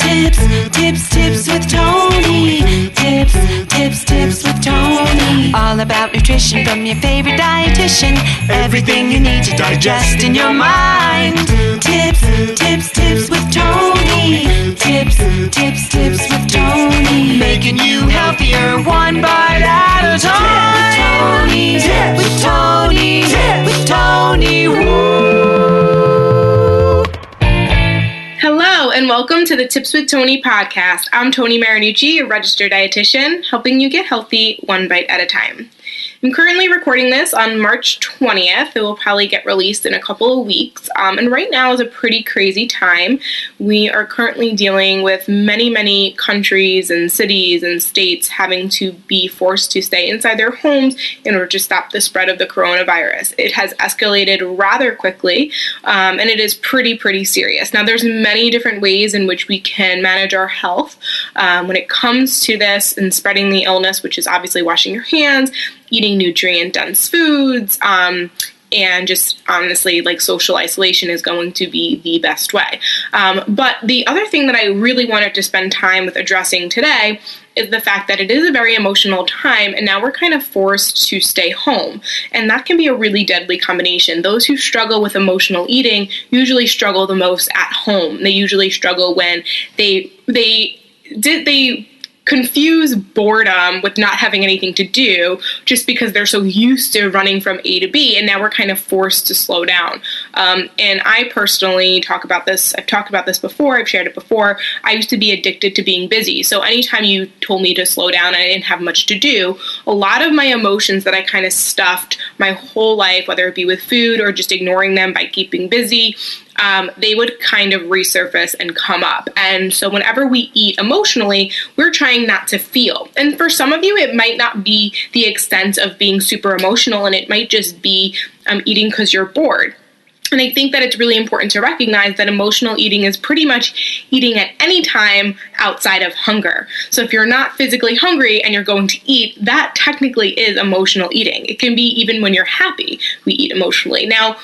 Tips with Tony. Tips with Tony. All about nutrition from your favorite dietitian. Everything you need to digest in your mind. Tips with Tony. Tips with Tony. Making you healthier one bite at a time. With Tony. Woo. Hello, and welcome to the Tips with Tony podcast. I'm Tony Marinucci, a registered dietitian, helping you get healthy one bite at a time. I'm currently recording this on March 20th. It will probably get released in a couple of weeks. And right now is a pretty crazy time. We are currently dealing with many countries and cities and states having to be forced to stay inside their homes in order to stop the spread of the coronavirus. It has escalated rather quickly, and it is pretty serious. Now, there's many different ways in which we can manage our health when it comes to this and spreading the illness, which is obviously washing your hands, eating nutrient-dense foods, and just honestly, like, social isolation is going to be the best way. But the other thing that I really wanted to spend time with addressing today is the fact that it is a very emotional time, and now we're kind of forced to stay home. And that can be a really deadly combination. Those who struggle with emotional eating usually struggle the most at home. They usually struggle when they confuse boredom with not having anything to do just because they're so used to running from A to B, and now we're kind of forced to slow down. And I personally talk about this. I've talked about this before. I've shared it before. I used to be addicted to being busy. So anytime you told me to slow down, I didn't have much to do. A lot of my emotions that I kind of stuffed my whole life, whether it be with food or just ignoring them by keeping busy, they would kind of resurface and come up. And so whenever we eat emotionally, we're trying not to feel. And for some of you, it might not be the extent of being super emotional, and it might just be eating because you're bored. And I think that it's really important to recognize that emotional eating is pretty much eating at any time outside of hunger. So if you're not physically hungry and you're going to eat, that technically is emotional eating. It can be even when you're happy, we eat emotionally. Now,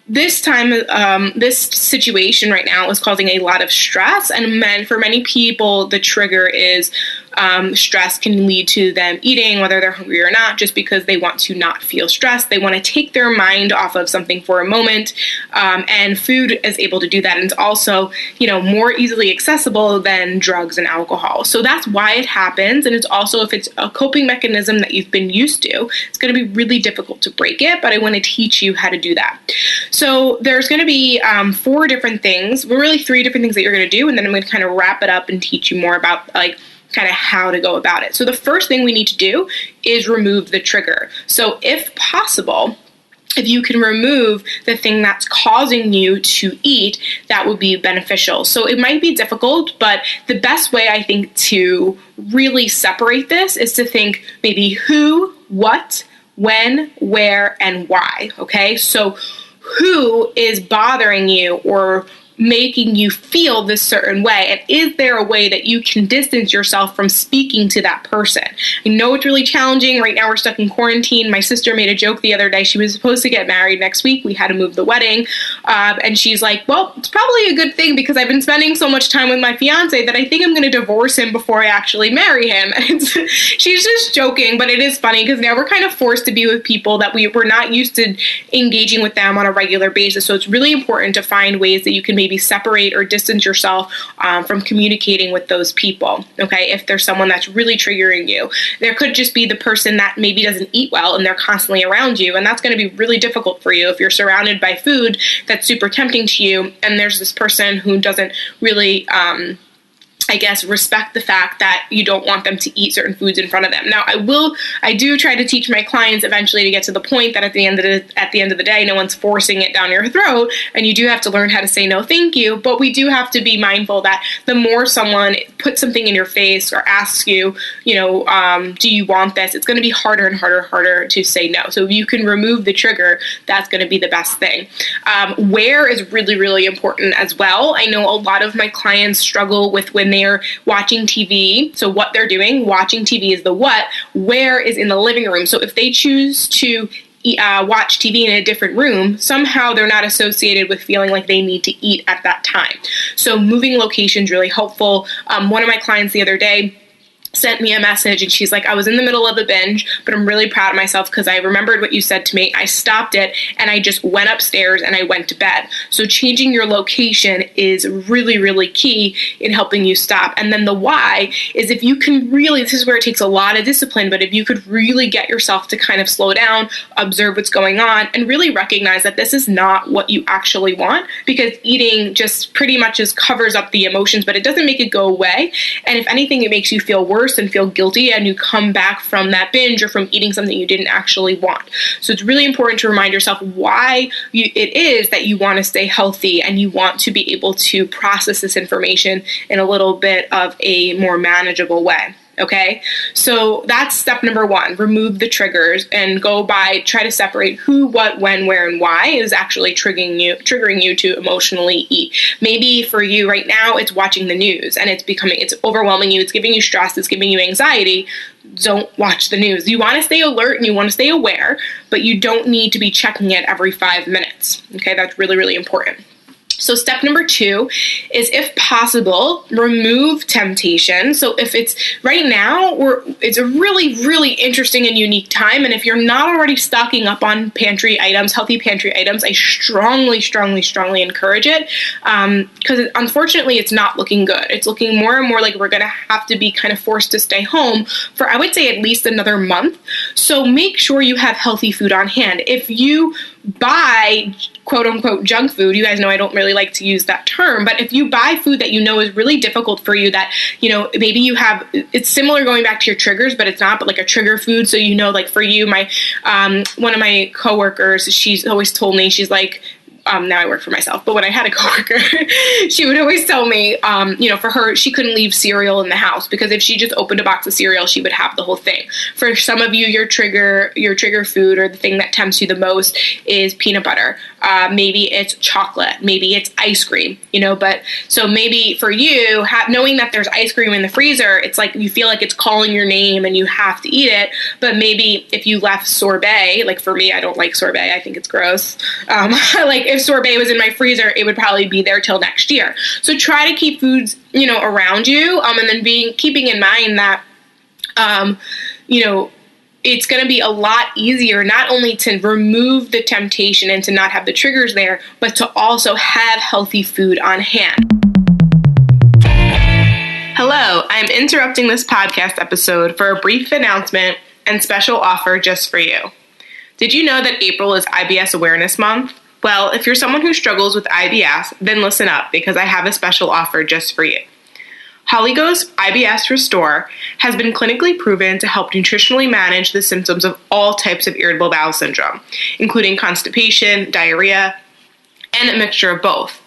this time, this situation right now is causing a lot of stress, and for many people, the trigger is stress can lead to them eating, whether they're hungry or not, just because they want to not feel stressed. They want to take their mind off of something for a moment, and food is able to do that. And it's also, more easily accessible than drugs and alcohol. So that's why it happens. And it's also, if it's a coping mechanism that you've been used to, it's going to be really difficult to break it, but I want to teach you how to do that. So there's going to be 4 different things, really 3 different things that you're going to do, and then I'm going to kind of wrap it up and teach you more about, kind of how to go about it. So the first thing we need to do is remove the trigger. So if possible, if you can remove the thing that's causing you to eat, that would be beneficial. So it might be difficult, but the best way, I think, to really separate this is to think maybe who, what, when, where, and why. Okay? So who is bothering you or making you feel this certain way, and is there a way that you can distance yourself from speaking to that person? I know it's really challenging. Right now we're stuck in quarantine. My sister made a joke the other day. She was supposed to get married next week. We had to move the wedding, and she's like, well, it's probably a good thing because I've been spending so much time with my fiance that I think I'm going to divorce him before I actually marry him. And she's just joking, but it is funny because now we're kind of forced to be with people that we're not used to engaging with them on a regular basis. So it's really important to find ways that you can maybe separate or distance yourself from communicating with those people, okay? If there's someone that's really triggering you. There could just be the person that maybe doesn't eat well and they're constantly around you, and that's going to be really difficult for you if you're surrounded by food that's super tempting to you, and there's this person who doesn't really respect the fact that you don't want them to eat certain foods in front of them. Now, I do try to teach my clients eventually to get to the point that at the end of the day, no one's forcing it down your throat, and you do have to learn how to say no, thank you. But we do have to be mindful that the more someone puts something in your face or asks you, do you want this? It's going to be harder and harder to say no. So if you can remove the trigger, that's going to be the best thing. Where is really, really important as well. I know a lot of my clients struggle with when they're watching TV. So what they're doing, watching TV is the what, where is in the living room. So if they choose to watch TV in a different room, somehow they're not associated with feeling like they need to eat at that time. So moving location is really helpful. One of my clients the other day sent me a message and she's like, I was in the middle of a binge, but I'm really proud of myself because I remembered what you said to me. I stopped it and I just went upstairs and I went to bed. So changing your location is really, really key in helping you stop. And then the why is if you can really, this is where it takes a lot of discipline, but if you could really get yourself to kind of slow down, observe what's going on, and really recognize that this is not what you actually want, because eating just pretty much just covers up the emotions, but it doesn't make it go away. And if anything, it makes you feel worse and feel guilty, and you come back from that binge or from eating something you didn't actually want. So it's really important to remind yourself why it is that you want to stay healthy and you want to be able to process this information in a little bit of a more manageable way. Okay, so that's step number one. Remove the triggers and try to separate who, what, when, where, and why is actually triggering you to emotionally eat. Maybe for you right now, it's watching the news and it's overwhelming you. It's giving you stress. It's giving you anxiety. Don't watch the news. You want to stay alert and you want to stay aware, but you don't need to be checking it every 5 minutes. Okay, that's really, really important. So step number 2 is, if possible, remove temptation. So if it's right now, it's a really, really interesting and unique time. And if you're not already stocking up on pantry items, healthy pantry items, I strongly, strongly, strongly encourage it. Because unfortunately, it's not looking good. It's looking more and more like we're going to have to be kind of forced to stay home for, I would say, at least another month. So make sure you have healthy food on hand. If you buy quote unquote junk food, you guys know I don't really like to use that term, but if you buy food that you know is really difficult for you, that, you know, maybe you have, it's similar going back to your triggers, but it's not, but like a trigger food. So, you know, like for you, my, one of my coworkers, she's always told me, she's like, now I work for myself, but when I had a coworker, she would always tell me, you know, for her, she couldn't leave cereal in the house because if she just opened a box of cereal, she would have the whole thing. For some of you, your trigger food or the thing that tempts you the most is peanut butter. Maybe it's chocolate, maybe it's ice cream, you know, but so maybe for you, knowing that there's ice cream in the freezer, it's like you feel like it's calling your name and you have to eat it. But maybe if you left sorbet, like for me, I don't like sorbet. I think it's gross. Like if sorbet was in my freezer, it would probably be there till next year. So try to keep foods, you know, around you. And then keeping in mind that, you know, it's going to be a lot easier not only to remove the temptation and to not have the triggers there, but to also have healthy food on hand. Hello, I'm interrupting this podcast episode for a brief announcement and special offer just for you. Did you know that April is IBS Awareness Month? Well, if you're someone who struggles with IBS, then listen up because I have a special offer just for you. Holy Ghost IBS Restore has been clinically proven to help nutritionally manage the symptoms of all types of irritable bowel syndrome, including constipation, diarrhea, and a mixture of both.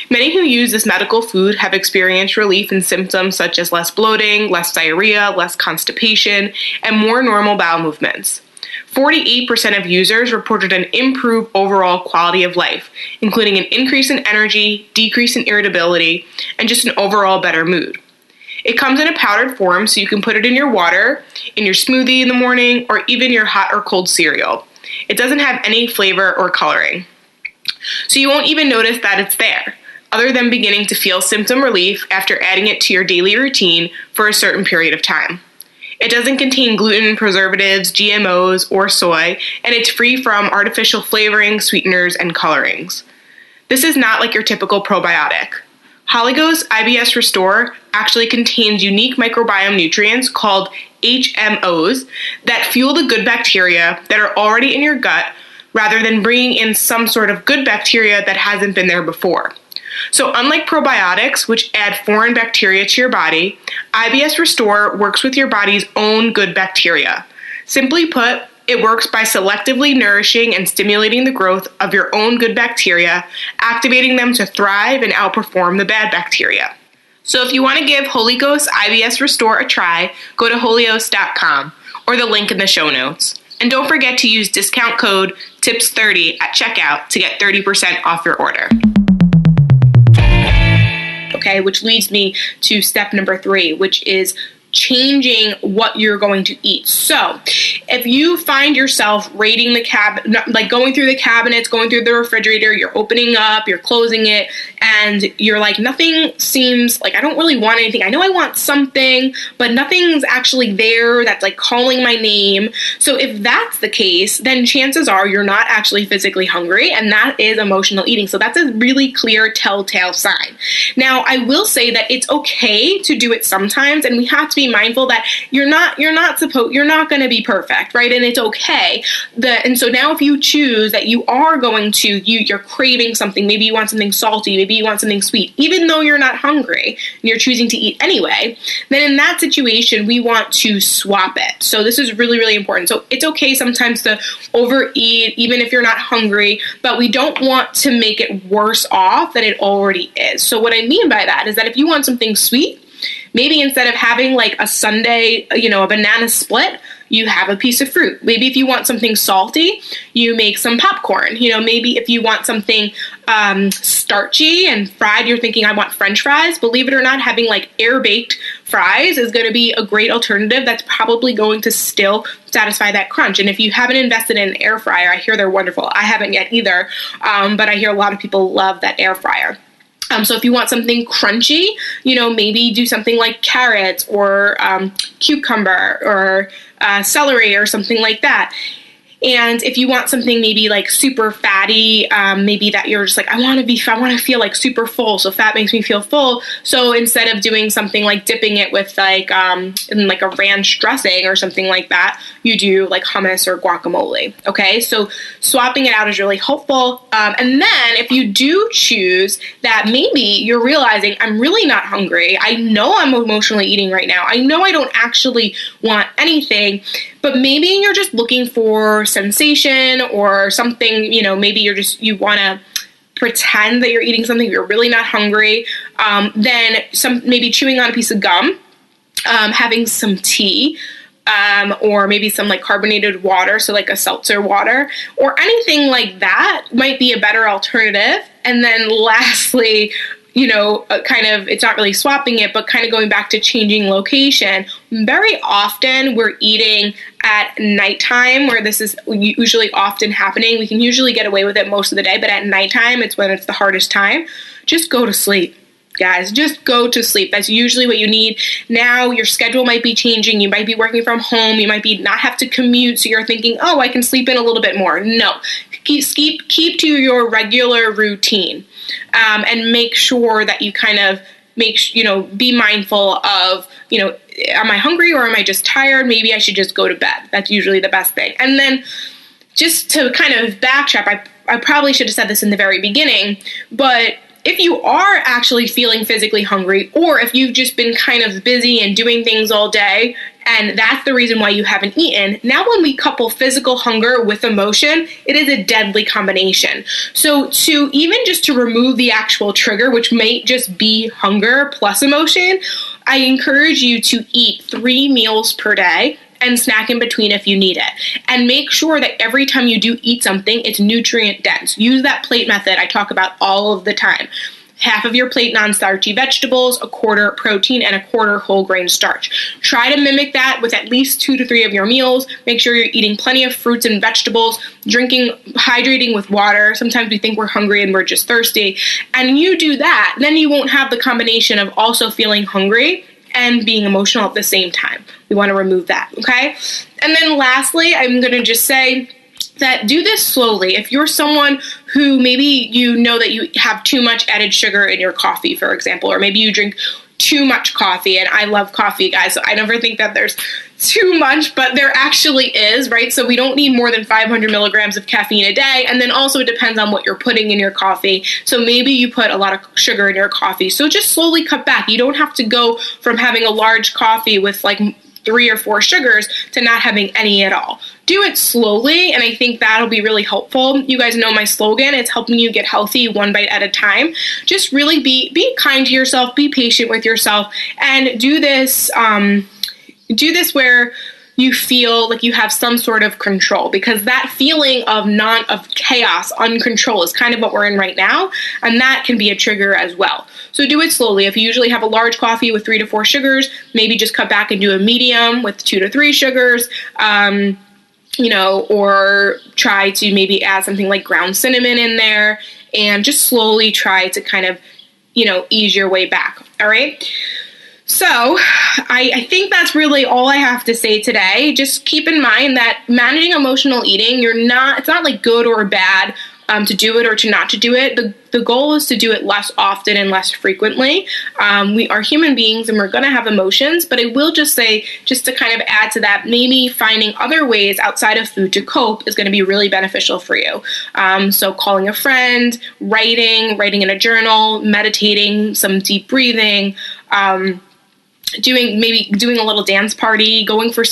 Many who use this medical food have experienced relief in symptoms such as less bloating, less diarrhea, less constipation, and more normal bowel movements. 48% of users reported an improved overall quality of life, including an increase in energy, decrease in irritability, and just an overall better mood. It comes in a powdered form, so you can put it in your water, in your smoothie in the morning, or even your hot or cold cereal. It doesn't have any flavor or coloring, so you won't even notice that it's there, other than beginning to feel symptom relief after adding it to your daily routine for a certain period of time. It doesn't contain gluten, preservatives, GMOs, or soy, and it's free from artificial flavoring, sweeteners, and colorings. This is not like your typical probiotic. Holy Ghost IBS Restore actually contains unique microbiome nutrients called HMOs that fuel the good bacteria that are already in your gut rather than bringing in some sort of good bacteria that hasn't been there before. So unlike probiotics, which add foreign bacteria to your body, IBS Restore works with your body's own good bacteria. Simply put, it works by selectively nourishing and stimulating the growth of your own good bacteria, activating them to thrive and outperform the bad bacteria. So if you want to give Holy Ghost IBS Restore a try, go to holios.com or the link in the show notes. And don't forget to use discount code TIPS30 at checkout to get 30% off your order. Okay, which leads me to step number 3, which is changing what you're going to eat. So if you find yourself raiding the cabinet, like going through the cabinets, going through the refrigerator, you're opening up, you're closing it, and you're like, nothing seems like, I don't really want anything. I know I want something, but nothing's actually there that's like calling my name. So if that's the case, then chances are you're not actually physically hungry, and that is emotional eating. So that's a really clear telltale sign. Now, I will say that it's okay to do it sometimes, and we have to be mindful that you're not going to be perfect, right? And it's okay. And so now if you choose that you are going to, you're craving something, maybe you want something salty, maybe you want something sweet, even though you're not hungry and you're choosing to eat anyway, then in that situation, we want to swap it. So this is really, really important. So it's okay sometimes to overeat, even if you're not hungry, but we don't want to make it worse off than it already is. So what I mean by that is that if you want something sweet, maybe instead of having like a sundae, a banana split, you have a piece of fruit. Maybe if you want something salty, you make some popcorn. Maybe if you want something starchy and fried, you're thinking, I want French fries. Believe it or not, having like air-baked fries is going to be a great alternative that's probably going to still satisfy that crunch. And if you haven't invested in an air fryer, I hear they're wonderful. I haven't yet either, but I hear a lot of people love that air fryer. So if you want something crunchy, maybe do something like carrots or cucumber or celery or something like that. And if you want something maybe like super fatty, maybe that you're just like, I want to feel like super full. So fat makes me feel full. So instead of doing something like dipping it with like in like a ranch dressing or something like that, you do like hummus or guacamole. Okay, so swapping it out is really helpful. And then if you do choose that maybe you're realizing I'm really not hungry, I know I'm emotionally eating right now, I know I don't actually want anything, but maybe you're just looking for sensation or something, maybe you want to pretend that you're eating something, you're really not hungry, then maybe chewing on a piece of gum, having some tea, or maybe some like carbonated water, so like a seltzer water, or anything like that might be a better alternative. And then lastly, it's not really swapping it, but kind of going back to changing location. Very often we're eating at nighttime, where this is usually often happening. We can usually get away with it most of the day, but at nighttime, it's when it's the hardest time. Just go to sleep. Guys, just go to sleep. That's usually what you need. Now your schedule might be changing. You might be working from home. You might be not have to commute. So you're thinking, oh, I can sleep in a little bit more. No, keep to your regular routine, and make sure that you kind of be mindful of, am I hungry or am I just tired? Maybe I should just go to bed. That's usually the best thing. And then just to kind of backtrack, I probably should have said this in the very beginning, but if you are actually feeling physically hungry, or if you've just been kind of busy and doing things all day, and that's the reason why you haven't eaten, now when we couple physical hunger with emotion, it is a deadly combination. So to remove the actual trigger, which may just be hunger plus emotion, I encourage you to eat 3 meals per day and snack in between if you need it. And make sure that every time you do eat something, it's nutrient dense. Use that plate method I talk about all of the time. Half of your plate non-starchy vegetables, a quarter protein, and a quarter whole grain starch. Try to mimic that with at least 2 to 3 of your meals. Make sure you're eating plenty of fruits and vegetables, hydrating with water. Sometimes we think we're hungry and we're just thirsty. And you do that, then you won't have the combination of also feeling hungry and being emotional at the same time. We want to remove that, okay? And then lastly, I'm going to just say that do this slowly. If you're someone who maybe you know that you have too much added sugar in your coffee, for example, or maybe you drink too much coffee, and I love coffee, guys, so I never think that there's too much, but there actually is, right? So we don't need more than 500 milligrams of caffeine a day, and then also it depends on what you're putting in your coffee. So maybe you put a lot of sugar in your coffee, so just slowly cut back. You don't have to go from having a large coffee with like 3 or 4 sugars to not having any at all. Do it slowly, and I think that'll be really helpful. You guys know my slogan, it's helping you get healthy one bite at a time. Just really be kind to yourself, be patient with yourself, and do this where you feel like you have some sort of control, because that feeling of chaos, uncontrol is kind of what we're in right now, and that can be a trigger as well. So do it slowly. If you usually have a large coffee with 3 to 4 sugars, maybe just cut back and do a medium with 2 to 3 sugars. Or try to maybe add something like ground cinnamon in there, and just slowly try to kind of, ease your way back. All right. So I think that's really all I have to say today. Just keep in mind that managing emotional eating, it's not like good or bad to do it or to not to do it. The goal is to do it less often and less frequently. We are human beings and we're going to have emotions, but I will just say, just to kind of add to that, maybe finding other ways outside of food to cope is going to be really beneficial for you. So calling a friend, writing in a journal, meditating, some deep breathing, doing a little dance party, going for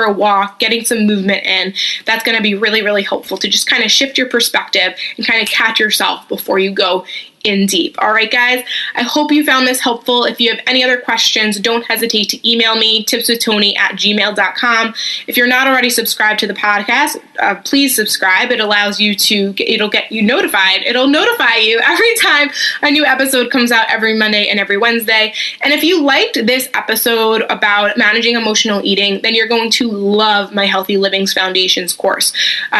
a walk, getting some movement in. That's going to be really, really helpful to just kind of shift your perspective and kind of catch yourself before you go in deep. All right, guys, I hope you found this helpful. If you have any other questions, don't hesitate to email me, tipswithtony@gmail.com. If you're not already subscribed to the podcast, please subscribe. It allows you it'll get you notified. It'll notify you every time a new episode comes out every Monday and every Wednesday. And if you liked this episode about managing emotional eating, then you're going to love my Healthy Livings Foundations course.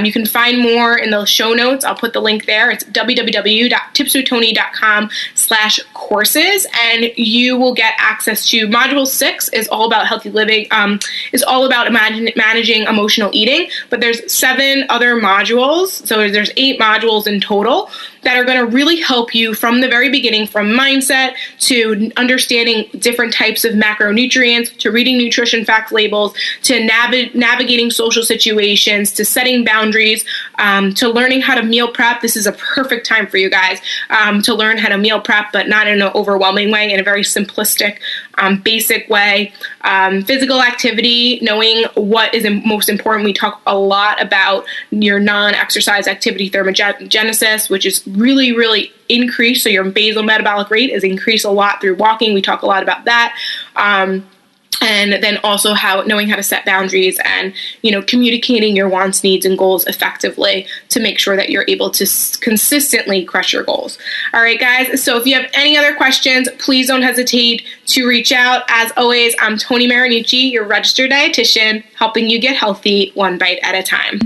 You can find more in the show notes. I'll put the link there. It's www.tipswithtony.com/courses, and you will get access to Module 6 is all about healthy living, is all about managing emotional eating, but there's 7 other modules, so there's 8 modules in total that are going to really help you from the very beginning, from mindset to understanding different types of macronutrients, to reading nutrition fact labels, to navigating social situations, to setting boundaries, to learning how to meal prep. This is a perfect time for you guys to learn how to meal prep, but not in an overwhelming way, in a very simplistic, basic way. Physical activity, knowing what is most important. We talk a lot about your non-exercise activity thermogenesis, which is really, really increased. So your basal metabolic rate is increased a lot through walking. We talk a lot about that. And then also knowing how to set boundaries and, communicating your wants, needs, and goals effectively to make sure that you're able to consistently crush your goals. All right, guys. So if you have any other questions, please don't hesitate to reach out. As always, I'm Tony Marinucci, your registered dietitian, helping you get healthy one bite at a time.